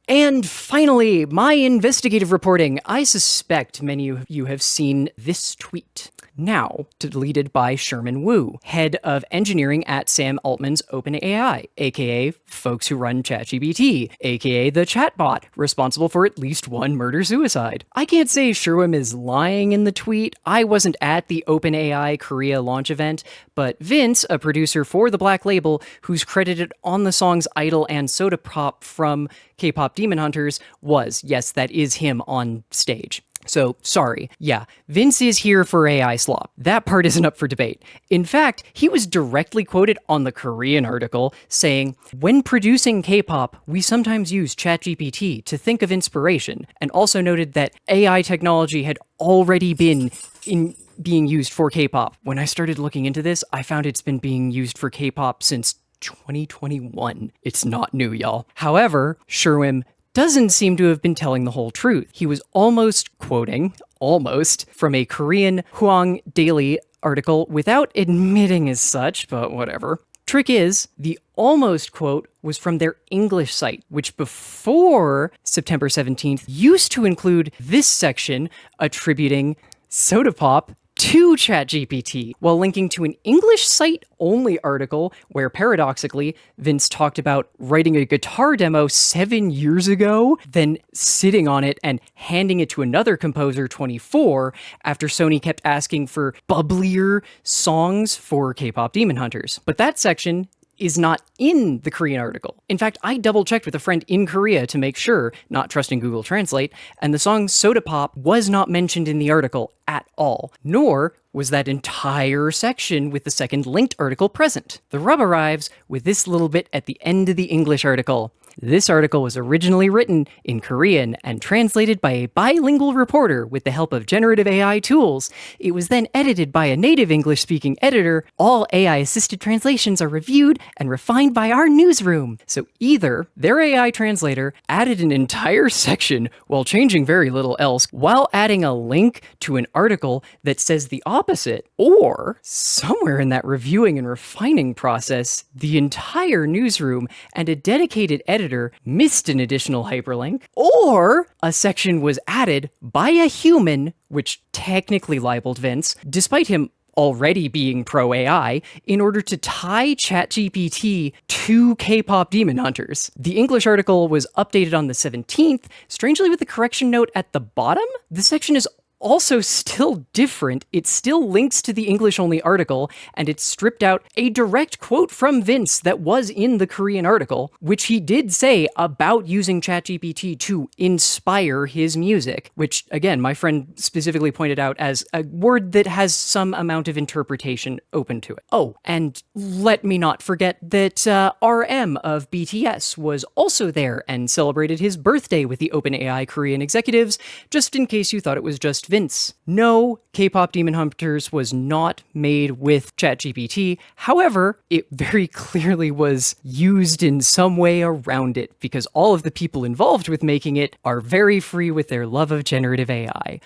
And finally, my investigative reporting. I suspect many of you have seen this tweet. Now deleted by Sherman Wu, head of engineering at Sam Altman's OpenAI, aka folks who run ChatGPT, aka the chatbot responsible for at least one murder-suicide. I can't say Sherwin is lying in the tweet. I wasn't at the OpenAI Korea launch event, but Vince, a producer for the Black Label, who's credited on the songs Idol and Soda Pop from K-pop Demon Hunters, was. Yes, that is him on stage. So, sorry. Yeah, Vince is here for AI slop. That part isn't up for debate. In fact, he was directly quoted on the Korean article saying, "When producing K-pop, we sometimes use ChatGPT to think of inspiration," and also noted that AI technology had already been being used for K-pop. When I started looking into this, I found it's been being used for K-pop since 2021. It's not new, y'all. However, Sherwin doesn't seem to have been telling the whole truth. He was almost quoting, from a Korean Hwang Daily article without admitting as such, but whatever. Trick is, the almost quote was from their English site, which before September 17th used to include this section attributing Soda Pop to ChatGPT, while linking to an English site-only article where, paradoxically, Vince talked about writing a guitar demo 7 years ago, then sitting on it and handing it to another composer 24 after Sony kept asking for bubblier songs for K-pop Demon Hunters. But that section is not in the Korean article. In fact, I double-checked with a friend in Korea to make sure, not trusting Google Translate, and the song Soda Pop was not mentioned in the article at all, nor was that entire section with the second linked article present. The rub arrives with this little bit at the end of the English article. This article was originally written in Korean and translated by a bilingual reporter with the help of generative AI tools. It was then edited by a native English-speaking editor. All AI-assisted translations are reviewed and refined by our newsroom. So either their AI translator added an entire section while changing very little else, while adding a link to an article that says the opposite, or somewhere in that reviewing and refining process, the entire newsroom and a dedicated editor missed an additional hyperlink, or a section was added by a human, which technically libeled Vince, despite him already being pro-AI, in order to tie ChatGPT to K-pop Demon Hunters. The English article was updated on the 17th, strangely with the correction note at the bottom. The section is also still different. It still links to the English-only article, and it stripped out a direct quote from Vince that was in the Korean article, which he did say about using ChatGPT to inspire his music, which, again, my friend specifically pointed out as a word that has some amount of interpretation open to it. Oh, and let me not forget that RM of BTS was also there and celebrated his birthday with the OpenAI Korean executives, just in case you thought it was just Vince. No, K-pop Demon Hunters was not made with ChatGPT. However, it very clearly was used in some way around it, because all of the people involved with making it are very free with their love of generative AI.